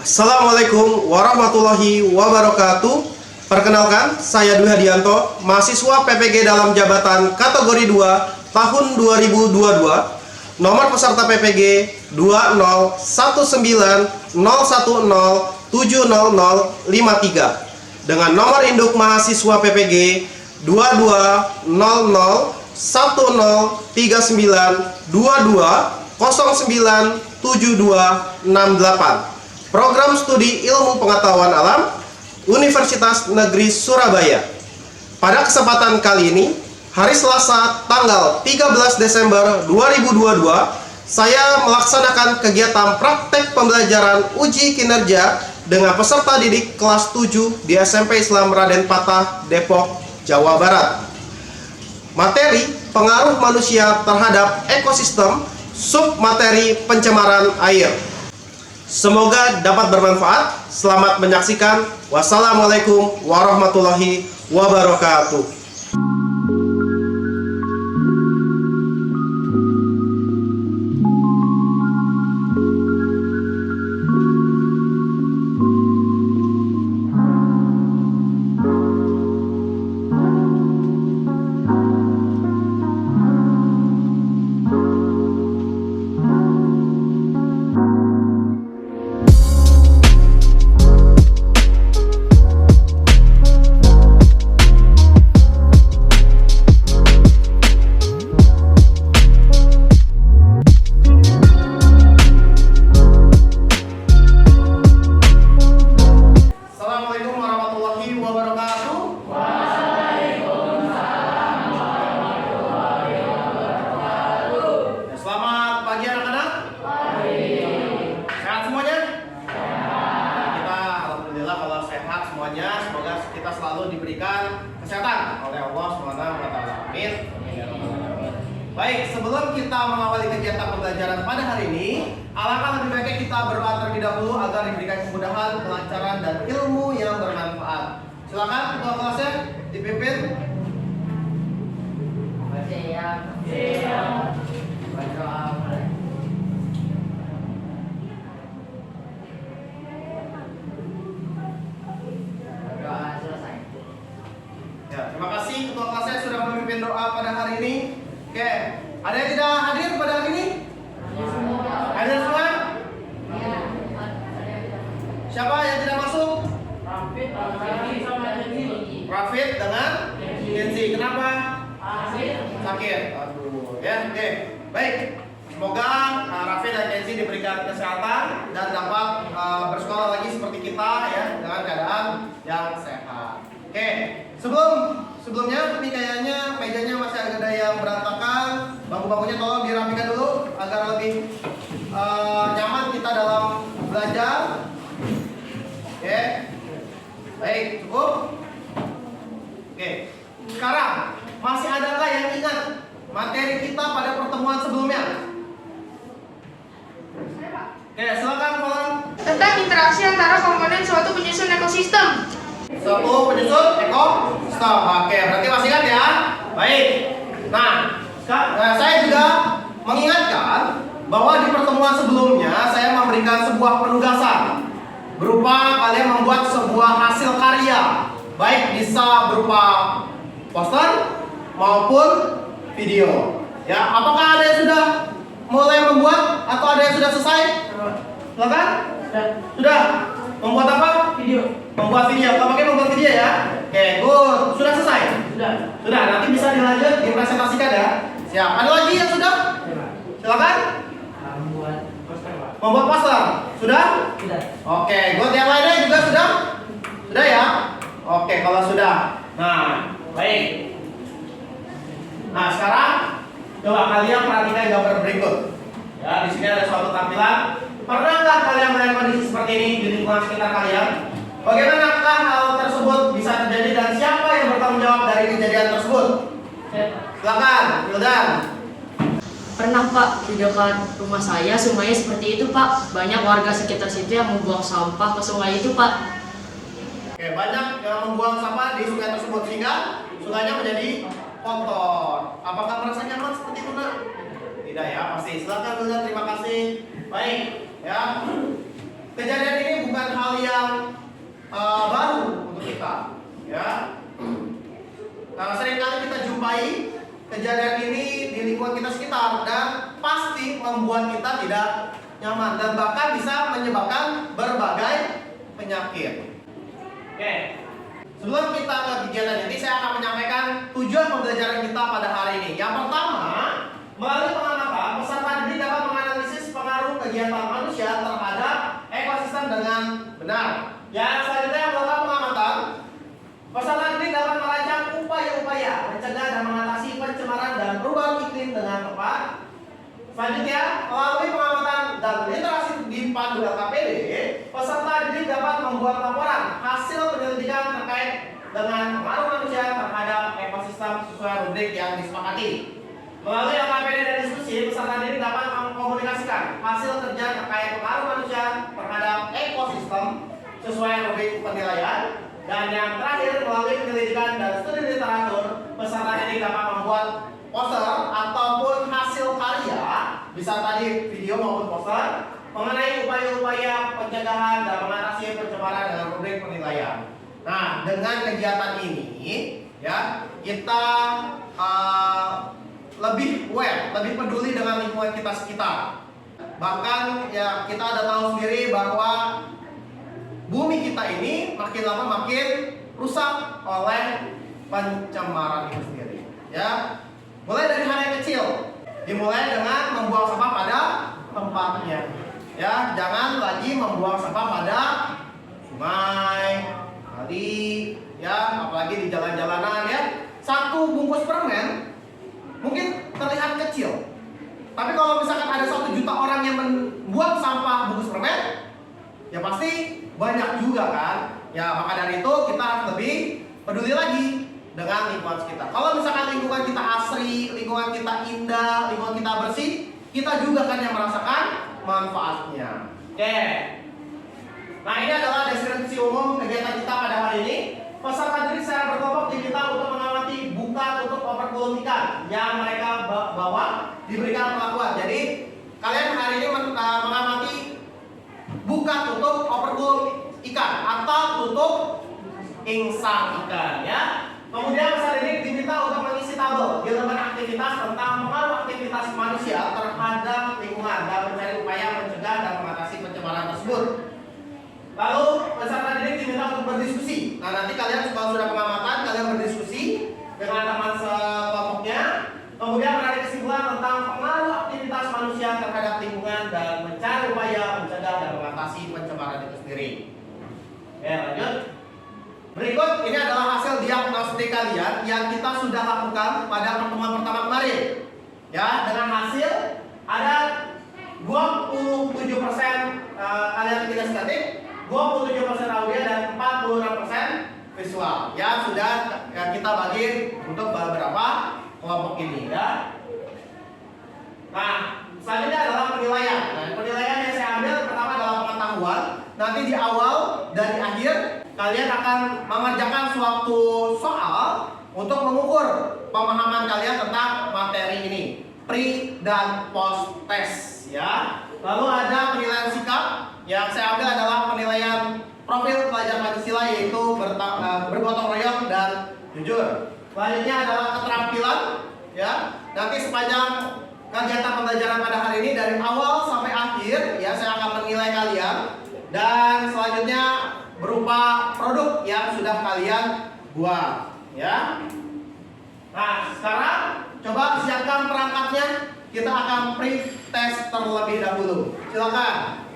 Assalamualaikum warahmatullahi wabarakatuh. Perkenalkan, saya Dwi Hadianto, mahasiswa PPG dalam jabatan kategori 2 tahun 2022. Nomor peserta PPG 2019010700053 dengan nomor induk mahasiswa PPG 2200003922097268. Program Studi Ilmu Pengetahuan Alam Universitas Negeri Surabaya. Pada kesempatan kali ini, hari Selasa tanggal 13 Desember 2022, saya melaksanakan kegiatan praktek pembelajaran uji kinerja dengan peserta didik kelas 7 di SMP Islam Raden Patah, Depok, Jawa Barat. Materi pengaruh manusia terhadap ekosistem, submateri pencemaran air. Semoga dapat bermanfaat. Selamat menyaksikan. Wassalamualaikum warahmatullahi wabarakatuh. Semoga kita selalu diberikan kesehatan oleh Allah Subhanahu wa taala. Amin. Baik, sebelum kita mengawali kegiatan pembelajaran pada hari ini, alangkah lebih baiknya kita berdoa terlebih dahulu agar diberikan kemudahan, kelancaran dan ilmu yang bermanfaat. Silakan ketua kelasnya dipimpin. Terima kasih ketua kelasnya sudah memimpin doa pada hari ini. Oke, ada yang tidak hadir pada hari ini? Hadir semua? Siapa yang tidak masuk? Rafid dengan Kenzi. Kenapa? Sakit. Aduh, ya, oke. Baik. Semoga Rafid dan Kenzi diberikan kesehatan dan dapat bersekolah lagi seperti kita ya, dengan keadaan yang sehat. Oke. Sebelumnya ini kayaknya mejanya masih ada yang berantakan. Bangku-bangkunya tolong dirapikan dulu agar lebih nyaman kita dalam belajar. Oke. Baik, cukup. Oke. Sekarang masih adakah yang ingat materi kita pada pertemuan sebelumnya? Oke, silakan Falan. Tentang interaksi antara komponen suatu penyusun ekosistem. Suatu penyusun ekosistem. Oke, berarti masih ingat ya? Baik. Nah, saya juga mengingatkan bahwa di pertemuan sebelumnya saya memberikan sebuah penugasan berupa kalian membuat sebuah hasil karya, baik bisa berupa poster maupun video. Ya, apakah ada yang sudah mulai membuat atau ada yang sudah selesai? Silakan. Sudah. Membuat apa? Video. Membuat video. Kamu pakai membuat video ya? Oke, good. Sudah selesai? Sudah. Nanti bisa dilanjut dipresentasikan ya. Siap. Ada lagi yang sudah? Silakan. Membuat poster. Sudah? Sudah. Oke, good. Yang lainnya juga sudah? Sudah ya? Oke, kalau sudah. Nah, baik. Nah, sekarang coba kalian perhatikan gambar berikut. Ya, di sini ada suatu tampilan. Pernahkah kalian melihat kondisi seperti ini di lingkungan sekitar kalian? Bagaimanakah hal tersebut bisa terjadi dan siapa yang bertanggung jawab dari kejadian tersebut? Silakan, Wildan. Pernah Pak, di dekat rumah saya sungainya seperti itu Pak. Banyak warga sekitar situ yang membuang sampah ke sungai itu Pak. Oke, banyak yang membuang sampah di sungai tersebut sehingga sungainya menjadi kotor. Apakah merasa nyaman seperti itu, Nak? Tidak ya, pasti. Silakan Wildan, terima kasih. Baik, ya. kejadian ini bukan hal yang baru untuk kita, ya. Seringkali kita jumpai kejadian ini di lingkungan kita sekitar dan pasti membuat kita tidak nyaman dan bahkan bisa menyebabkan berbagai penyakit. Oke. Sebelum kita ke kegiatan ini, saya akan menyampaikan tujuan pembelajaran kita pada hari ini. Yang pertama, melalui pengamatan, peserta didik dapat menganalisis pengaruh kegiatan manusia terhadap ekosistem dengan benar. Yang selanjutnya, melakukan pengamatan, peserta didik dapat merancang upaya-upaya mencegah dan mengatasi pencemaran dan perubahan iklim dengan tepat. Selanjutnya, melalui pengamatan dan literasi di pandu LKPD, peserta didik dapat membuat laporan hasil penyelidikan terkait dengan pengaruh manusia terhadap ekosistem sesuai rubrik yang disepakati. Melalui LKPD dan diskusi, peserta didik dapat mengkomunikasikan hasil kerja terkait pengaruh manusia terhadap ekosistem sesuai rubrik penilaian. Dan yang terakhir, melalui penyelidikan dan studi literatur, peserta didik dapat membuat poster ataupun hasil karya, bisa tadi video maupun poster, mengenai upaya-upaya pencegahan dan mengatasi pencemaran dengan rubrik penilaian. Nah, dengan kegiatan ini, ya, kita lebih aware, lebih peduli dengan lingkungan kita sekitar. Bahkan, ya, kita ada tahu sendiri bahwa bumi kita ini makin lama makin rusak oleh pencemaran itu sendiri. Ya, mulai dari hal yang kecil, dimulai dengan membuang sampah pada tempatnya. Ya, jangan lagi membuang sampah pada sungai, kali, ya, apalagi di jalan-jalanan, ya. Satu bungkus permen mungkin terlihat kecil, tapi kalau misalkan ada 1 juta orang yang membuang sampah bungkus permen, ya pasti banyak juga kan. Ya, maka dari itu kita harus lebih peduli lagi dengan lingkungan sekitar. Kalau misalkan lingkungan kita asri, lingkungan kita indah, lingkungan kita bersih, kita juga kan yang merasakan manfaatnya. Oke. Nah, ini adalah deskripsi umum kegiatan kita pada hari ini. Peserta didik secara berkelompok diminta untuk mengamati buka tutup operkulum ikan yang mereka bawa, diberikan perlakuan. Jadi kalian hari ini mengamati buka tutup operkulum ikan atau tutup insang ikan, ya. Kemudian peserta didik diminta untuk mengisi tabel di lembar aktivitas tentang pengaruh aktivitas manusia terhadap lingkungan dan mencari upaya mencegah dan mengatasi pencemaran tersebut. Lalu peserta didik diminta untuk berdiskusi. Nah, nanti kalian kalau sudah pengamatan, kalian berdiskusi dengan teman sekelompoknya, kemudian menarik kesimpulan tentang pengaruh aktivitas manusia terhadap lingkungan dan mencari upaya mencegah dan mengatasi pencemaran itu sendiri. Oke, lanjut. Berikut ini adalah hasil diagnostik kalian yang kita sudah lakukan pada pertemuan pertama kemarin. Ya, dengan hasil ada 27% kalian kinestetik, 27% audio dan 46% visual. Ya, sudah kita bagi untuk beberapa kelompok ini, ya. Nah, selanjutnya adalah penilaian. Nah, penilaian yang saya ambil pertama adalah pengetahuan. Nanti di awal dan di akhir kalian akan mengerjakan suatu soal untuk mengukur pemahaman kalian tentang materi ini, pre dan post test, ya. Lalu ada penilaian sikap yang saya ambil adalah penilaian profil pelajar Pancasila, yaitu bergotong royong dan jujur. Selanjutnya adalah keterampilan, ya. Nanti sepanjang kegiatan pembelajaran pada hari ini dari awal sampai akhir, ya, saya akan menilai kalian. Dan selanjutnya berupa produk yang sudah kalian buat, ya. Nah, sekarang coba siapkan perangkatnya. Kita akan pre-test terlebih dahulu. Silakan.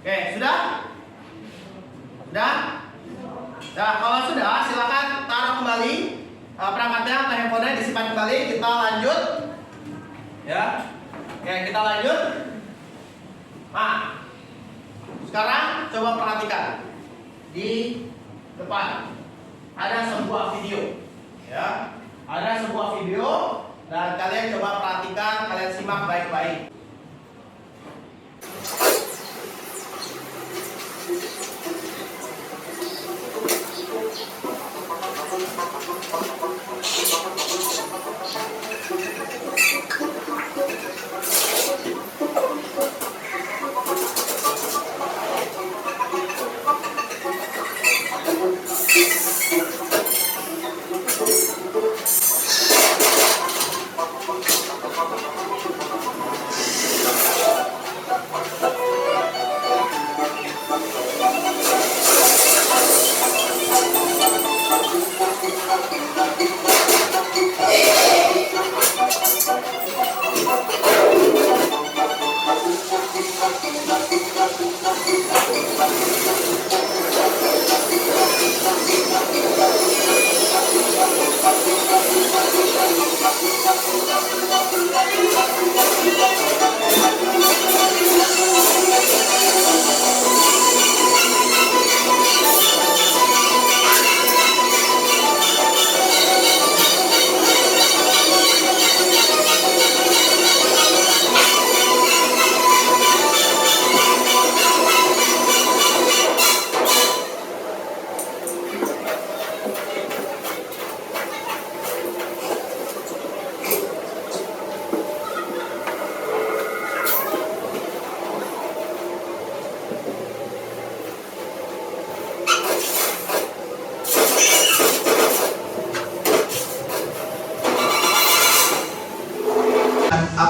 Oke, sudah? Sudah? Nah, kalau sudah, silakan taruh kembali perangkatnya atau handphonenya, disimpan kembali. Kita lanjut, ya. Oke, kita lanjut. Nah, sekarang coba perhatikan di depan ada sebuah video, ya. Ada sebuah video dan kalian coba perhatikan, kalian simak baik-baik.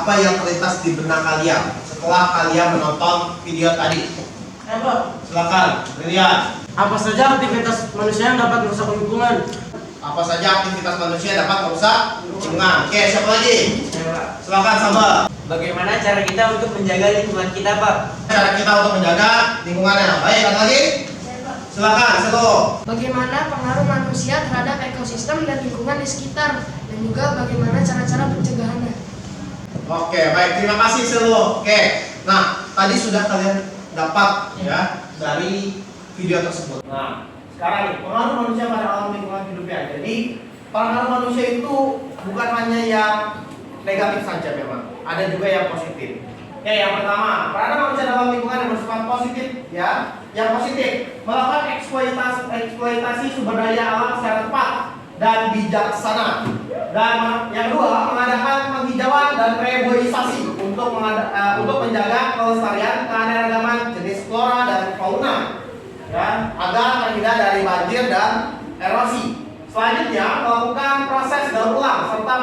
Apa yang terlintas di benak kalian setelah kalian menonton video tadi? Silakan, Brilian. Apa saja aktivitas manusia yang dapat merusak lingkungan? Apa saja aktivitas manusia dapat merusak lingkungan? Oke, siapa lagi? Silakan, Sabar. Bagaimana cara kita untuk menjaga lingkungan kita, Pak? Cara kita untuk menjaga lingkungannya. Baik, ada lagi? Silakan, Selo. Bagaimana pengaruh manusia terhadap ekosistem dan lingkungan di sekitar, dan juga bagaimana cara-cara pencegahannya. Oke, baik, terima kasih Selo. Oke, nah tadi sudah kalian dapat ya dari video tersebut. Nah, sekarang nih pengaruh manusia pada alam lingkungan hidupnya. Jadi pengaruh manusia itu bukan hanya yang negatif saja memang, ada juga yang positif. Oke, yang pertama, peranan manusia dalam lingkungan yang bersifat positif ya. Yang positif, melakukan eksploitasi sumber daya alam secara tepat dan bijaksana. Dan yang kedua, mengadakan penghijauan dan reboisasi untuk menjaga kelestarian keanekaragaman jenis flora dan fauna ya, agar terhindar dari banjir dan erosi. Selanjutnya, melakukan proses daur ulang serta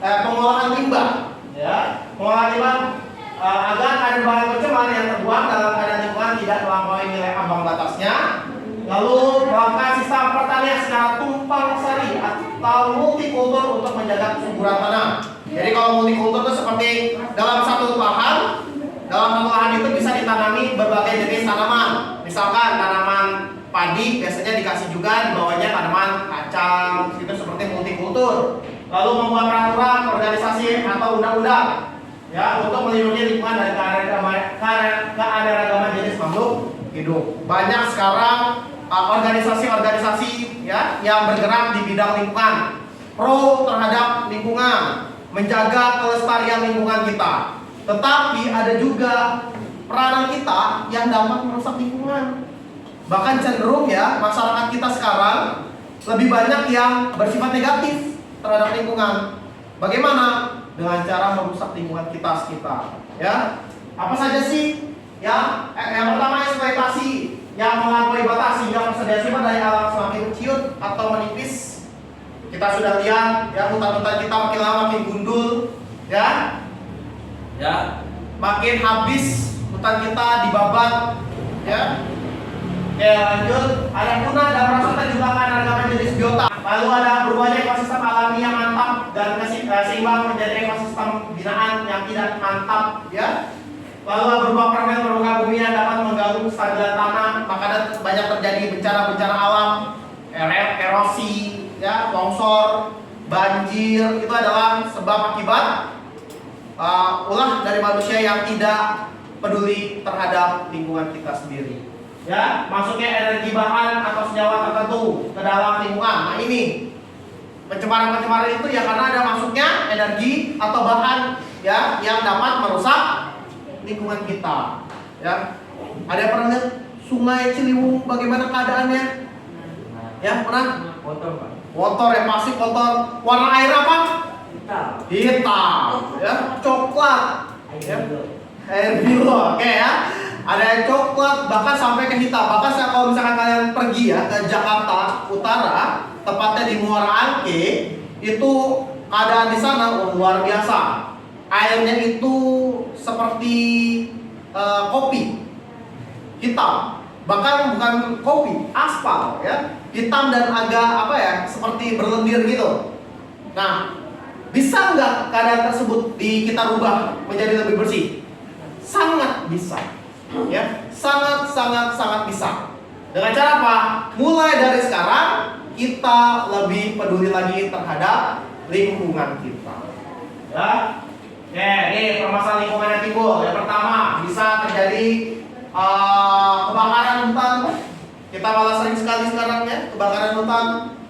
pengolahan limbah ya, pengolahan limbah agar kadar bahan pencemar yang terbuang dalam keadaan lingkungan tidak melampaui nilai ambang batasnya. Lalu melakukan sistem pertanian secara tumpang sari atau multikultur untuk menjaga kesuburan tanah. Jadi kalau multikultur itu seperti dalam satu lahan itu bisa ditanami berbagai jenis tanaman. Misalkan tanaman padi biasanya dikasih juga di bawahnya tanaman kacang, itu seperti multikultur. Lalu membuat peraturan, organisasi atau undang-undang ya untuk melindungi lingkungan dari keanekaragaman jenis makhluk hidup. Banyak sekarang organisasi-organisasi ya yang bergerak di bidang lingkungan, pro terhadap lingkungan, menjaga kelestarian lingkungan kita. Tetapi ada juga peranan kita yang dapat merusak lingkungan. Bahkan cenderung ya masyarakat kita sekarang lebih banyak yang bersifat negatif terhadap lingkungan. Bagaimana? Dengan cara merusak lingkungan kita sekitar. Ya, apa saja sih? Ya, yang pertama eksploitasi yang melampaui batas sehingga persediaan sumber daya alam semakin ciut atau menipis. Kita sudah lihat ya hutan-hutan kita makin lama makin gundul, ya, makin habis hutan kita dibabat, ya. Oke, lanjut. Ada punah dan merosotnya jumlah keanekaragaman jenis biota. Lalu ada berubahnya ekosistem alami yang mantap dan seimbang menjadi ekosistem binaan yang tidak mantap, ya. Lalu berubah permen permukaan bumi yang dapat mengganggu kestabilan tanah, maka banyak terjadi bencana-bencana alam, erosi, ya, longsor, banjir. Itu adalah sebab akibat ulah dari manusia yang tidak peduli terhadap lingkungan kita sendiri. Ya, masuknya energi bahan atau senyawa tertentu ke dalam lingkungan. Nah ini pencemaran-pencemaran itu ya karena ada masuknya energi atau bahan ya yang dapat merusak lingkungan kita, ya. Ada yang pernah lihat Sungai Ciliwung bagaimana keadaannya? Ya, pernah? Kotor, Pak. Kotor ya, pasti kotor. Warna air apa? Hitam, ya, coklat, ya. Air biru, oke ya. Ada yang coklat, bahkan sampai ke hitam. Bahkan kalau misalkan kalian pergi ya ke Jakarta Utara, tepatnya di Muara Angke, itu keadaan di sana luar biasa. Airnya itu seperti kopi hitam, bahkan bukan kopi, aspal ya, hitam dan agak seperti berlendir gitu. Nah, bisa nggak keadaan tersebut kita rubah menjadi lebih bersih? Sangat bisa, ya, sangat bisa. Dengan cara apa? Mulai dari sekarang kita lebih peduli lagi terhadap lingkungan kita. Ya. Oke, ini permasalahan lingkungan yang timbul. Yang pertama, bisa terjadi kebakaran hutan. Kita malah sering sekali sekarang ya, kebakaran hutan.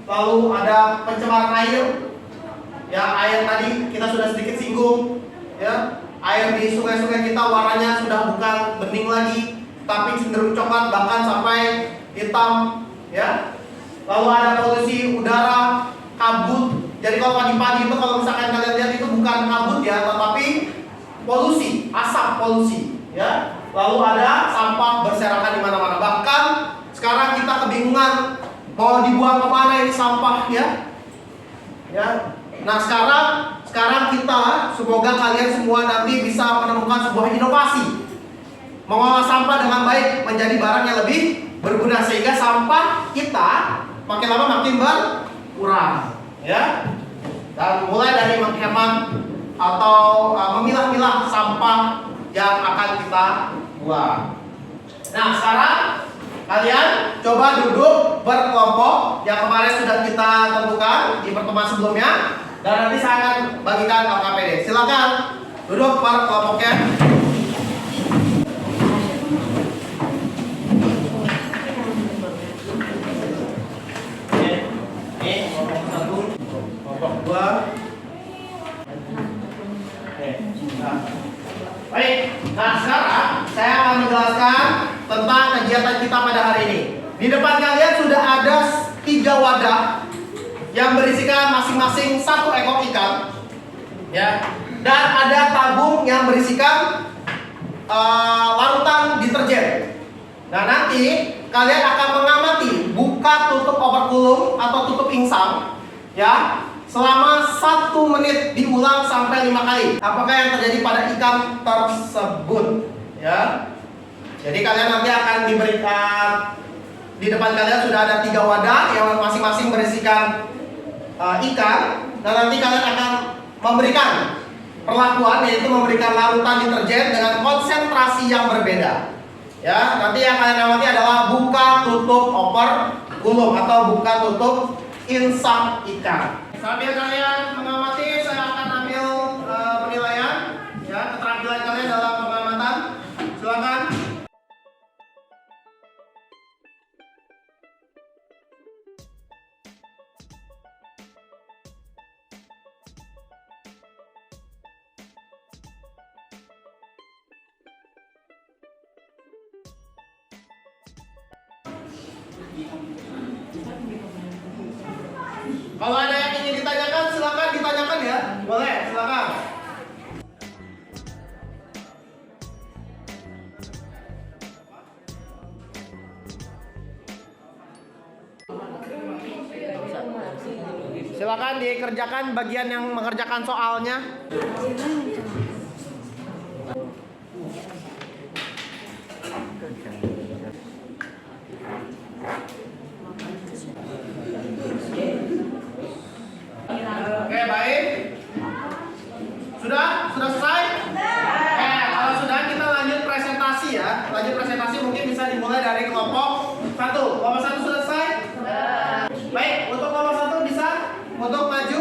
Lalu ada pencemaran air. Ya, air tadi kita sudah sedikit singgung. Ya, air di sungai-sungai kita warnanya sudah bukan bening lagi, tapi cenderung coklat bahkan sampai hitam. Ya. Lalu ada polusi udara, kabut. Jadi kalau pagi-pagi itu kalau misalkan kalian lihat itu bukan kabut ya, tetapi polusi, asap polusi, ya. Lalu ada sampah berserakan di mana-mana. Bahkan sekarang kita kebingungan mau dibuang kemana ini sampah ya. Ya. Nah sekarang kita semoga kalian semua nanti bisa menemukan sebuah inovasi mengolah sampah dengan baik menjadi barang yang lebih berguna sehingga sampah kita makin lama makin berkurang. Ya, dan mulai dari menghemat atau memilah-milah sampah yang akan kita buang. Nah, sekarang kalian coba duduk berkelompok yang kemarin sudah kita tentukan di pertemuan sebelumnya, dan nanti saya akan bagikan LKPD. Silakan duduk berkelompoknya. Baik, nah sekarang saya akan menjelaskan tentang kegiatan kita pada hari ini. Di depan kalian sudah ada 3 wadah yang berisikan masing-masing 1 ekor ikan, ya, dan ada tabung yang berisikan larutan deterjen. Nah nanti kalian akan mengamati buka tutup overkulum atau tutup insang, ya. Selama 1 menit diulang sampai 5 kali. Apakah yang terjadi pada ikan tersebut? Ya. Jadi kalian nanti akan diberikan di depan kalian sudah ada 3 wadah yang masing-masing berisikan ikan. Dan nanti kalian akan memberikan perlakuan, yaitu memberikan larutan deterjen dengan konsentrasi yang berbeda. Ya. Nanti yang kalian amati adalah buka tutup overkulum atau buka tutup insang ikan. Sambil kalian mengamati, saya akan ambil penilaian, ya, keterampilan kalian dalam pengamatan. Silakan. Kalau ada yang ingin ditanyakan, silakan ditanyakan ya. Boleh, silakan. Silakan dikerjakan bagian yang mengerjakan soalnya. Oke, baik. Sudah selesai? Kalau sudah kita lanjut presentasi ya. Lanjut presentasi mungkin bisa dimulai dari kelompok 1. Kelompok 1 sudah selesai? Baik, untuk kelompok 1 bisa untuk maju.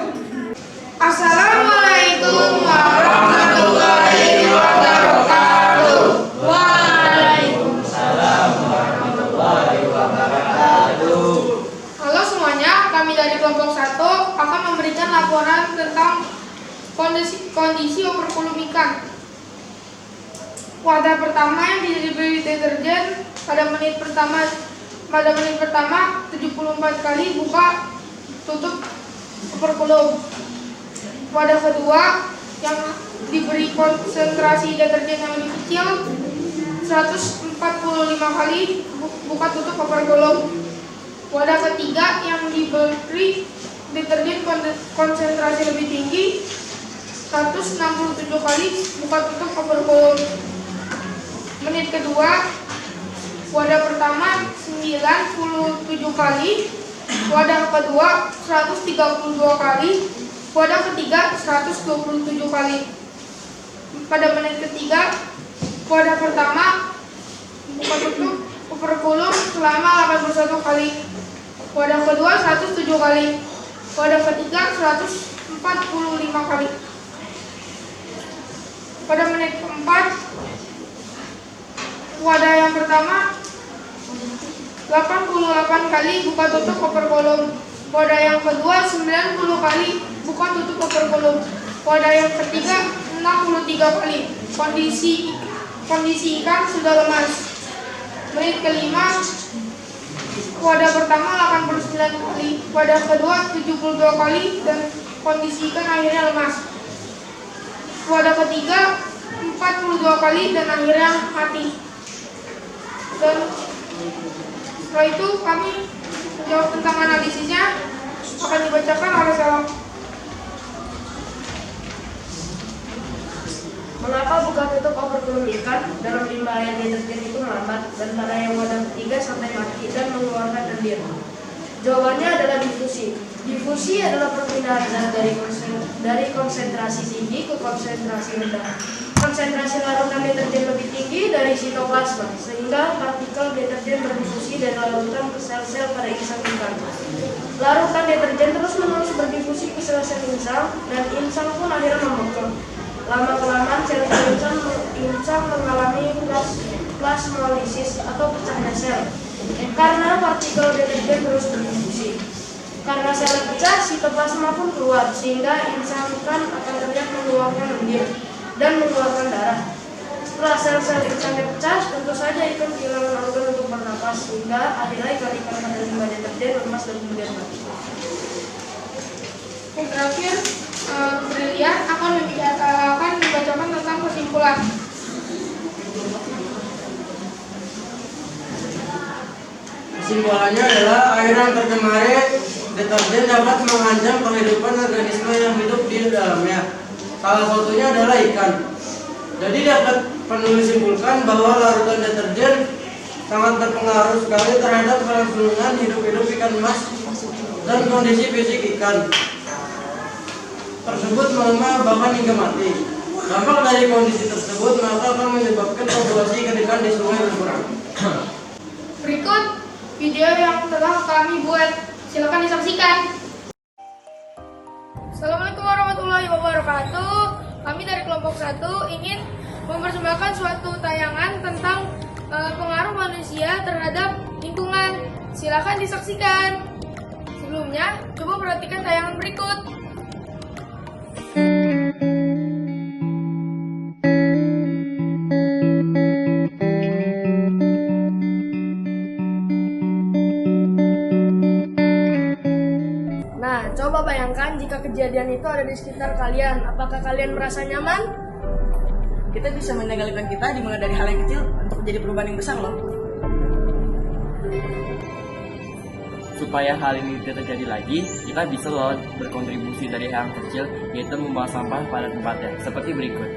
Assalamualaikum warahmatullahi wabarakatuh. Waalaikumsalam warahmatullahi wabarakatuh. Halo semuanya, kami dari kelompok 1 akan memberikan laporan tentang kondisi overkulum ikan. Wadah pertama yang diberi deterjen pada menit pertama 74 kali buka tutup overkulum. Wadah kedua yang diberi konsentrasi deterjen yang lebih kecil 145 kali buka tutup overkulum. Wadah ketiga yang diberi deterjen konsentrasi lebih tinggi 167 kali buka tutup overcoat. Menit kedua, wadah pertama 97 kali, wadah kedua 132 kali, wadah ketiga 127 kali. Pada menit ketiga, wadah pertama buka tutup overcoat selama 81 kali, wadah kedua 107 kali, wadah ketiga 145 kali. Pada menit keempat, wadah yang pertama 88 kali buka tutup koper kolom. Wadah yang kedua 90 kali buka tutup koper kolom. Wadah yang ketiga 63 kali. Kondisi ikan sudah lemas. Menit kelima, wadah pertama 89 kali, wadah kedua 72 kali dan kondisi ikan akhirnya lemas. Wadah ketiga 42 kali dan akhirnya mati. Dan setelah itu kami menjawab tentang analisisnya akan dibacakan oleh Salam. Mengapa buka tutup overcoat ikan dalam limbah air deterjen itu melambat dan pada yang wadah ketiga sampai mati dan mengeluarkan lendir? Jawabannya adalah difusi. Difusi adalah perpindahan zat dari konsentrasi tinggi ke konsentrasi rendah. Konsentrasi larutan deterjen lebih tinggi dari sitoplasma, sehingga partikel deterjen berdifusi dari larutan ke sel-sel pada insang ikan. Larutan deterjen terus-menerus berdifusi ke sel-sel insang, dan insang pun akhirnya membengkak. Lama-kelamaan sel-sel insang mengalami plasmolisis atau pecahnya sel, karena partikel deterjen terus berdifusi. Karena sel pecah, sitoplasma pun keluar, sehingga insang ikan akan terlihat mengeluarkan lendir dan mengeluarkan darah. Setelah sel-sel insangnya pecah, tentu saja ikan kehilangan organ untuk bernapas, sehingga akhirnya ikan-ikan pada limbah deterjen lemas dan kemudian mati. Yang terakhir, Brilian akan membacakan tentang kesimpulan. Kesimpulannya adalah air yang tercemari deterjen dapat mengancam kehidupan organisme yang hidup di dalamnya. Salah satunya adalah ikan. Jadi dapat penulis simpulkan bahwa larutan deterjen sangat berpengaruh sekali terhadap kelangsungan hidup ikan mas dan kondisi fisik ikan tersebut melemah bahkan hingga mati. Dampak dari kondisi tersebut maka akan menyebabkan populasi ikan di sungai berkurang. Berikut video yang telah kami buat, silakan disaksikan. Assalamualaikum warahmatullahi wabarakatuh. Kami dari kelompok 1 ingin mempersembahkan suatu tayangan tentang pengaruh manusia terhadap lingkungan. Silakan disaksikan. Sebelumnya, coba perhatikan tayangan berikut. Nah, coba bayangkan jika kejadian itu ada di sekitar kalian. Apakah kalian merasa nyaman? Kita bisa mengendalikan kita dimulai dari hal yang kecil untuk menjadi perubahan yang besar loh. Supaya hal ini tidak terjadi lagi, kita bisa loh berkontribusi dari hal yang kecil, yaitu membawa sampah pada tempatnya, seperti berikut.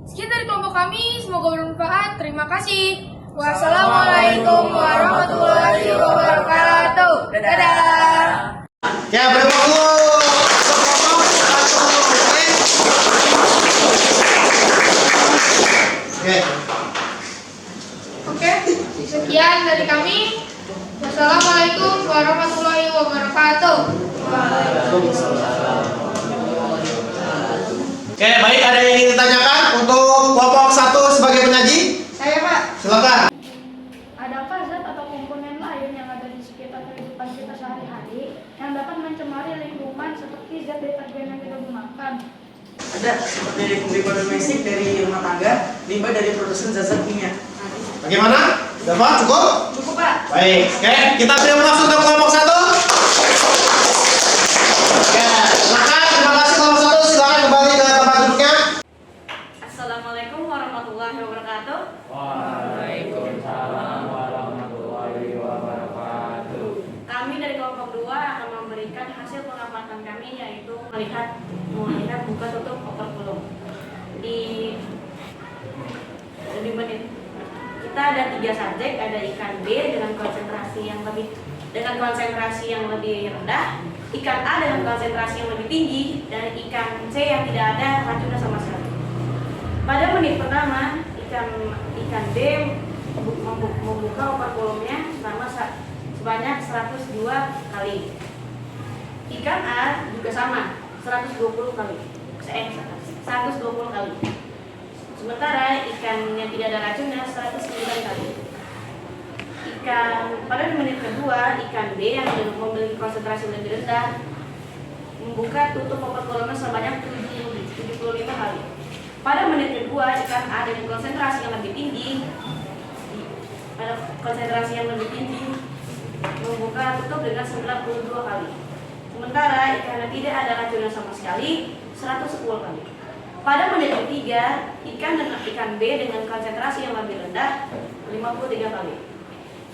Sekian dari kelompok kami, semoga bermanfaat. Terima kasih. Wassalamualaikum warahmatullahi wabarakatuh. Dadah. Ya, berapa dulu? Oke, sekian dari kami. Wassalamualaikum warahmatullahi wabarakatuh. Oke, baik, ada yang ingin ditanyakan untuk kelompok 1 sebagai penyaji? Saya Pak. Silakan. Adakah zat atau komponen lain yang ada di sekitar kehidupan kita sehari-hari yang dapat mencemari lingkungan seperti zat deterjen yang kita gunakan? Ada seperti dari limbah domestik dari rumah tangga, limbah dari produsen zat-zat kimia. Bagaimana? Dapat? Cukup? Cukup Pak. Baik, oke, kita sudah masuk ke kelompok 1. Ya, silakan. Terima kasih kelompok 1. Silakan kembali ke tempat duduknya. Assalamualaikum warahmatullahi wabarakatuh. Waalaikumsalam warahmatullahi wabarakatuh. Kami dari kelompok 2 akan memberikan hasil pengamatan kami, yaitu melihat buka tutup overflow di menit. Kita ada 3 subjek, ada ikan B dengan konsentrasi yang lebih rendah, ikan A dengan konsentrasi yang lebih tinggi, dan ikan C yang tidak ada racunnya sama sekali. Pada menit pertama, ikan B membuka overflow-nya sebanyak 102 kali. Ikan A juga sama, 120 kali. 120 kali. Sementara ikan yang tidak ada racunnya 109 kali. Pada menit kedua, ikan B yang memiliki konsentrasi lebih rendah membuka tutup overflow-nya sebanyak 75 kali. Pada menit kedua, ikan A dengan konsentrasi yang lebih tinggi membuka tutup dengan 92 kali. Sementara ikan yang tidak ada racunnya sama sekali 110 kali. Pada menit ketiga, ikan B dengan konsentrasi yang lebih rendah 53 kali.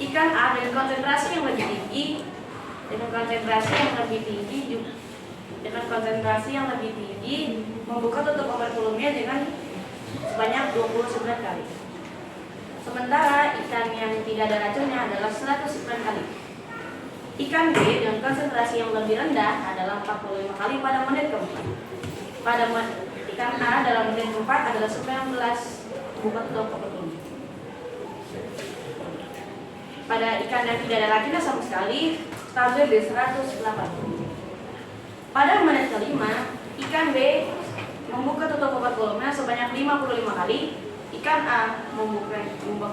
Ikan A dengan konsentrasi yang lebih tinggi membuka tutup overflow-nya dengan sebanyak 29 kali. Sementara ikan yang tidak ada racunnya adalah 109 kali. Ikan B dengan konsentrasi yang lebih rendah adalah 45 kali pada menit keempat. Ikan A dalam menit keempat adalah 19 membuka tutup overflow. Pada ikan yang tidak ada racunnya sama sekali, stabil di 108. Pada menit kelima, ikan B membuka tutup overflow-nya sebanyak 55 kali, ikan A membuka tutup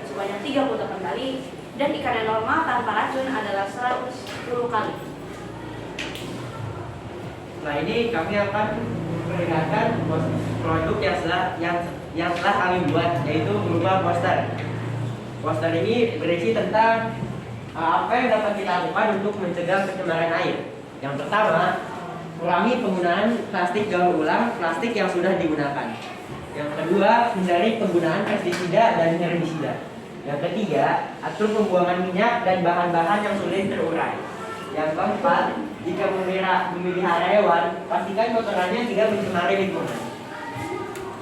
sebanyak 38 kali, dan ikan yang normal tanpa racun adalah 110 kali. Nah, ini kami akan memperlihatkan produk yang telah kami buat, yaitu berupa poster. Poster ini berisi tentang apa yang dapat kita lakukan untuk mencegah pencemaran air. Yang pertama, kurangi penggunaan plastik daur ulang, plastik yang sudah digunakan. Yang kedua, hindari penggunaan pestisida dan herbisida. Yang ketiga, atur pembuangan minyak dan bahan-bahan yang sulit terurai. Yang keempat, jika memelihara hewan, pastikan kotorannya tidak mencemari lingkungan.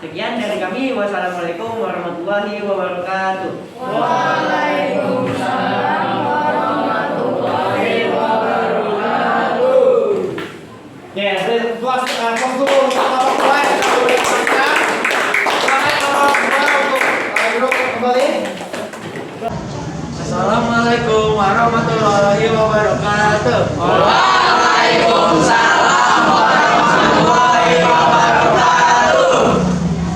Sekian dari kami. Wassalamualaikum warahmatullahi wabarakatuh. Waalaikumsalam warahmatullahi wabarakatuh. Ya, kelas konsul kelompok 2 yang sudah dilaksanakan. Silakan kelompok 2 untuk duduk kembali. Assalamualaikum warahmatullahi wabarakatuh. Waalaikumsalam warahmatullahi wabarakatuh.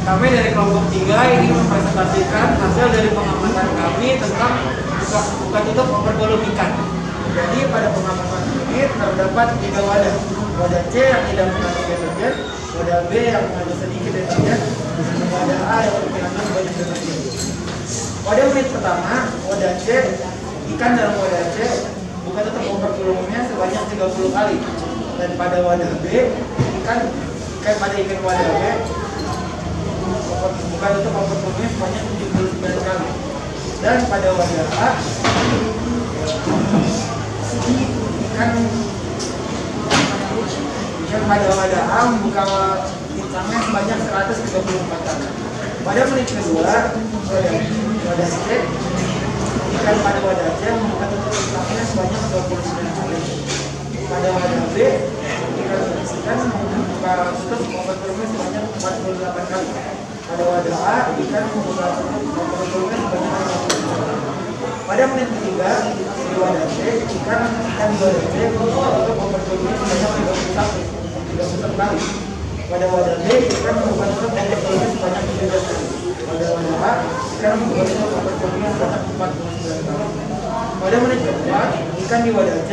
Kami dari kelompok 3 ingin mempresentasikan hasil dari pengamatan kami tentang buka tutup overflow ikan. Jadi pada pengamatan ini terdapat 3 wadah. Wadah C yang tidak mengandung deterjen, wadah B yang mengandung sedikit deterjen, dan wadah A yang mengandung banyak deterjen. Pada menit pertama, wadah C, ikan dalam wadah C buka tutup overflow-nya sebanyak 30 kali. Dan pada wadah B, ikan wadah B buka tutup overflow-nya sebanyak 79 kali. Dan pada wadah A, ikan pada wadah A membuka insangnya sebanyak 134 kali. Pada menit kedua, wadah C, ikan pada wadah C membuka tutup insangnya sebanyak 29 kali. Pada wadah B, ikan membuka tutup overflow-nya sebanyak 48 kali. Pada wadah A, ikan membuka tutup overflow-nya sebanyak 50 kali. Pada menit ketiga, di wadah C, ikan di wadah C membuka tutup overflow-nya sebanyak 31 kali. Pada wadah B, ikan membuka tutup overflow-nya sebanyak 13 kali. Pada wadah A, ikan membuka tutup overflow-nya sebanyak 49 kali. Pada menit keempat, ikan di wadah C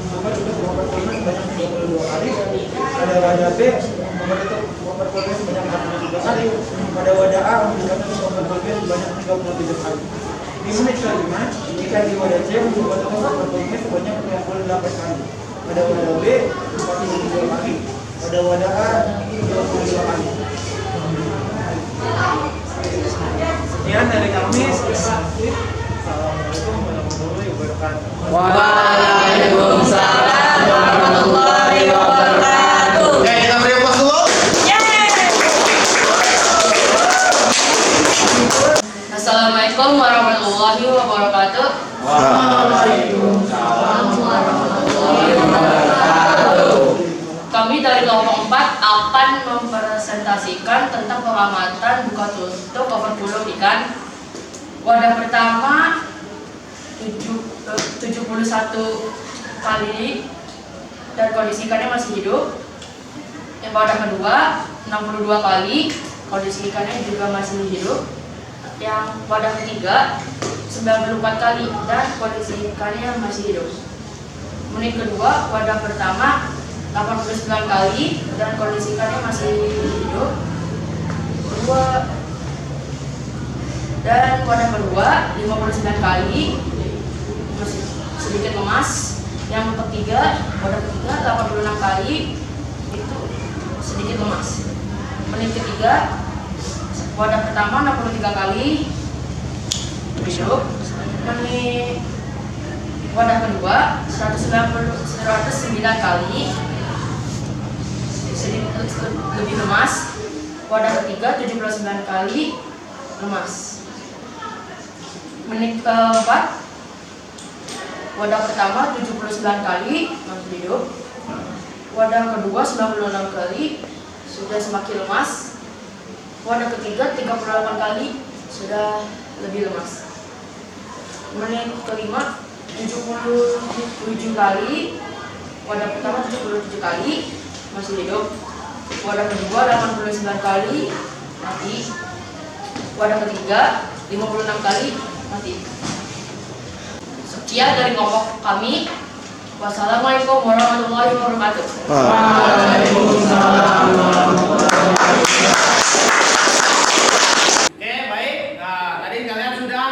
membuka tutup overflow-nya sebanyak 32 kali. Pada wadah B, membuka tutup overflow-nya sebanyak 43 kali. Pada wadah A, membuka tutup overflow-nya sebanyak 33 kali. Di menit kelima, ikan di wadah C membuka tutup overflow-nya sebanyak 28 kali. Pada wadah B 42 kali. Pada wadah A 22 kali. Sekian dari kami. Assalamualaikum warahmatullahi wabarakatuh. Waalaikumsalam warahmatullahi wabarakatuh. Oke, kita beri aplaus dulu. Assalamualaikum warahmatullahi wabarakatuh. Waalaikumsalam warahmatullahi wabarakatuh. Kami dari kelompok 4 akan mempresentasikan tentang pengamatan buka tutup overflow ikan. Wadah pertama 71 kali dan kondisi ikannya masih hidup. Yang wadah kedua 62 kali, kondisi ikannya juga masih hidup. Yang wadah ketiga 94 kali dan kondisi ikannya masih hidup. Menit kedua wadah pertama 89 kali dan kondisi ikannya masih hidup. Dan wadah kedua 59 kali masih sedikit lemas. Yang ketiga wadah ketiga 86 kali itu sedikit lemas. Menit ketiga wadah pertama 63 kali hidup. Menit wadah kedua 109 kali sedikit lebih lemas. Wadah ketiga 79 kali lemas. Menit keempat wadah pertama 79 kali masih hidup. Wadah kedua 96 kali sudah semakin lemas. Wadah ketiga 38 kali sudah lebih lemas. Menit kelima 77 kali. Wadah pertama 77 kali masih hidup. Wadah kedua 89 kali mati. Wadah ketiga 56 kali mati. Sekian dari kelompok kami. Wassalamualaikum warahmatullahi wabarakatuh. Waalaikumsalam warahmatullahi wabarakatuh. Oke, baik. Nah, tadi kalian sudah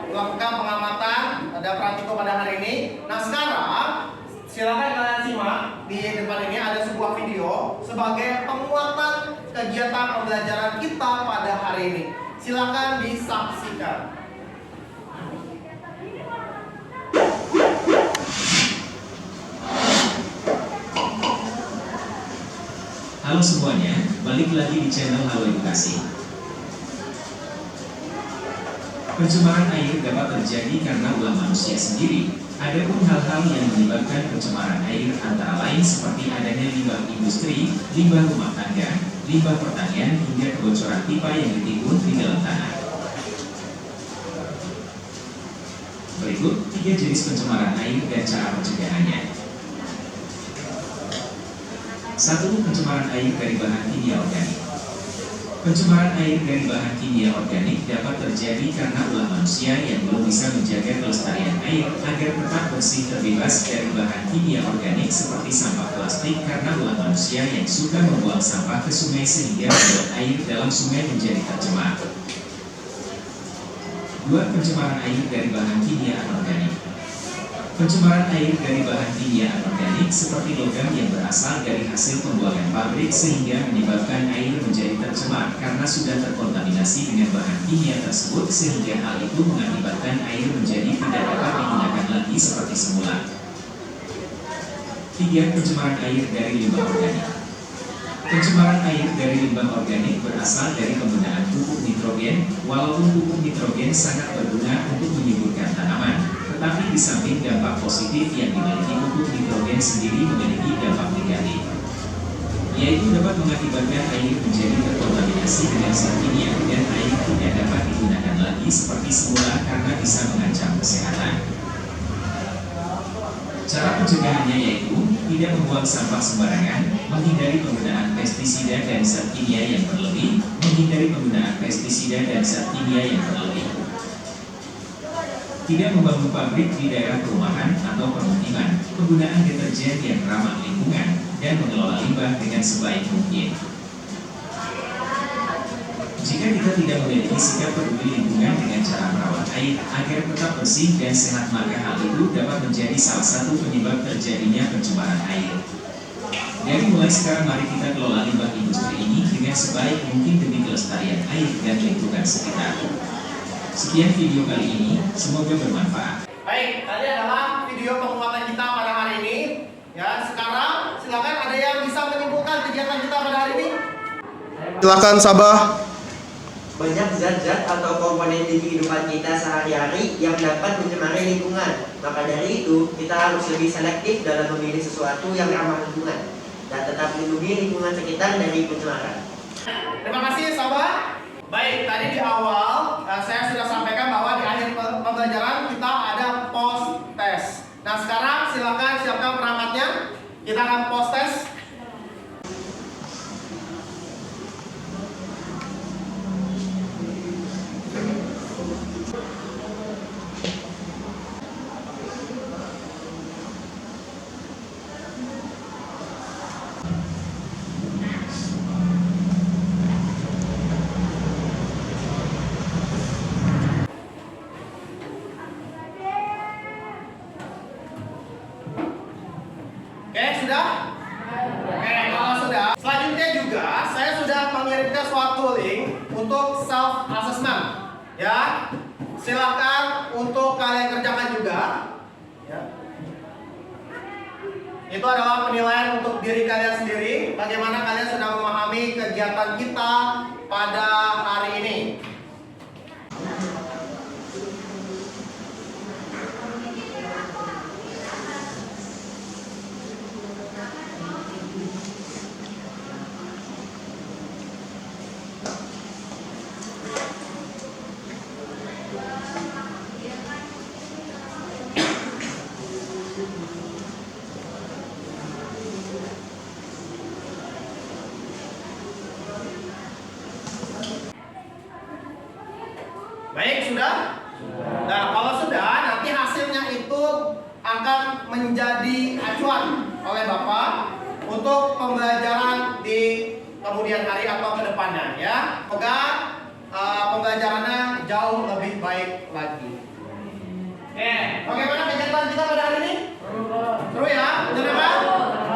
melakukan pengamatan pada Pratiko pada hari ini. Nah, sekarang silakan kalian simak di depan ini ada sebuah video sebagai penguatan kegiatan pembelajaran kita pada hari ini. Silakan disaksikan. Halo semuanya, balik lagi di channel Halo Edukasi. Pencemaran air dapat terjadi karena ulah manusia sendiri. Adapun hal-hal yang menyebabkan pencemaran air antara lain seperti adanya limbah industri, limbah rumah tangga, limbah pertanian, hingga kebocoran pipa yang ditimbun di dalam tanah. Berikut 3 jenis pencemaran air dan cara pencegahannya. 1. Pencemaran air dari bahan kimia organik. Pencemaran air dari bahan kimia organik dapat terjadi karena ulah manusia yang belum bisa menjaga kelestarian air agar tetap bersih terbebas dari bahan kimia organik seperti sampah plastik karena ulah manusia yang suka membuang sampah ke sungai sehingga membuat air dalam sungai menjadi tercemar. 2. Pencemaran air dari bahan kimia anorganik. Pencemaran air dari bahan kimia anorganik seperti logam yang berasal dari hasil pembuangan pabrik sehingga menyebabkan air menjadi tercemar karena sudah terkontaminasi dengan bahan kimia tersebut sehingga hal itu mengakibatkan air menjadi tidak dapat digunakan lagi seperti semula. 3. Pencemaran air dari limbah organik. Pencemaran air dari limbah organik berasal dari penggunaan pupuk nitrogen. Walaupun pupuk nitrogen sangat berguna untuk menyuburkan tanaman, tetapi di samping dampak positif yang dimiliki pupuk nitrogen sendiri memiliki dampak negatif, yaitu dapat mengakibatkan air menjadi terkontaminasi dengan zat kimia dan air tidak dapat digunakan lagi seperti semula karena bisa mengancam kesehatan. Cara pencegahannya yaitu tidak membuang sampah sembarangan, menghindari penggunaan pestisida dan zat kimia yang berlebih, menghindari penggunaan pestisida dan zat kimia yang berlebih. Tidak membangun pabrik di daerah perumahan atau permukiman, penggunaan deterjen yang ramah lingkungan, dan mengelola limbah dengan sebaik mungkin. Jika Jika kita tidak memiliki sikap peduli lingkungan dengan cara merawat air agar tetap bersih dan sehat, maka hal itu dapat menjadi salah satu penyebab terjadinya pencemaran air. Dari mulai sekarang, mari kita kelola limbah industri ini dengan sebaik mungkin demi kelestarian air dan lingkungan sekitar. Sekian video kali ini, semoga bermanfaat. Baik, tadi adalah video penguatan kita pada hari ini. Ya, sekarang silakan ada yang bisa menyimpulkan kegiatan kita pada hari ini. Silakan Sabah. Banyak zat-zat atau komponen di kehidupan kita sehari-hari yang dapat mencemari lingkungan. Maka dari itu, kita harus lebih selektif dalam memilih sesuatu yang ramah lingkungan dan tetap melindungi lingkungan sekitar dari pencemaran. Terima kasih Sabah. Baik, tadi di awal saya sudah sampaikan bahwa di akhir pembelajaran kita ada post test. Nah, sekarang silakan siapkan perangkatnya. Kita akan post test. Oke, sudah? Oke, kalau sudah, selanjutnya juga saya sudah mengirimkan suatu link untuk self assessment. Ya, silakan untuk kalian kerjakan juga. Ya. Itu adalah penilaian untuk diri kalian sendiri. Bagaimana kalian sudah memahami kegiatan kita pada hari ini. Baik, sudah? Nah, kalau sudah, nanti hasilnya itu akan menjadi acuan oleh Bapak untuk pembelajaran di kemudian hari atau ke depannya, ya. Semoga pembelajarannya jauh lebih baik lagi. Oke, bagaimana kegiatan kita pada hari ini? Seru ya? Benar kan?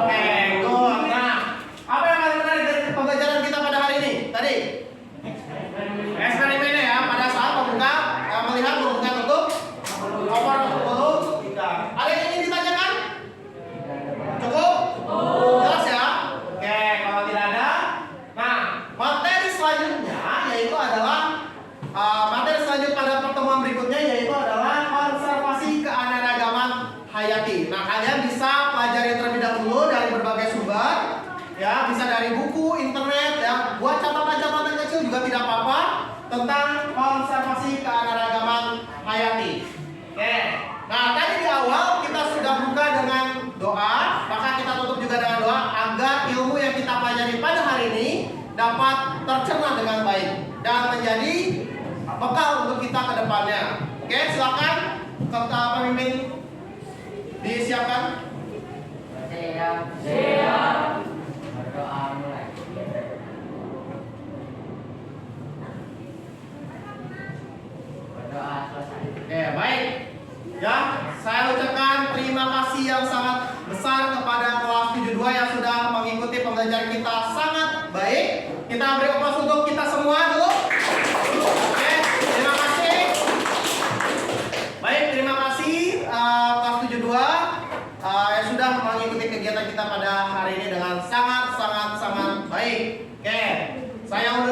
Oke, good. Nah, apa yang paling menarik dari pembelajaran kita pada hari ini? Tadi? Eksperimennya ya, pada saat membuka, melihat membuka tutup koper mulut kita. Ada yang ingin ditanyakan? Cukup? Jelas ya? Oke, kalau tidak ada, nah materi selanjutnya yaitu adalah materi selanjutnya pada pertemuan berikutnya yaitu adalah konservasi keanekaragaman hayati. Nah, kalian bisa pelajari terlebih dahulu dari berbagai sumber, ya, bisa dari buku, internet, ya, buat catatan-catatan kecil juga tidak apa-apa tentang konservasi keanekaragaman hayati. Oke. Nah, tadi di awal kita sudah buka dengan doa, maka kita tutup juga dengan doa agar ilmu yang kita pelajari pada hari ini dapat tercerna dengan baik dan menjadi bekal untuk kita ke depannya. Oke, silakan kata pemimpin disiapkan. Siap. Berdoa mulai. Berdoa selesai. Oke, baik. Ya, saya ucapkan terima kasih yang sangat besar kepada kelas 72 yang sudah mengikuti pembelajaran kita sangat baik. Kita beri aplaus untuk kita semua dulu. Oke, terima kasih. Baik, terima kasih kelas 72 yang sudah mengikuti kegiatan kita pada hari ini dengan sangat baik. Oke, saya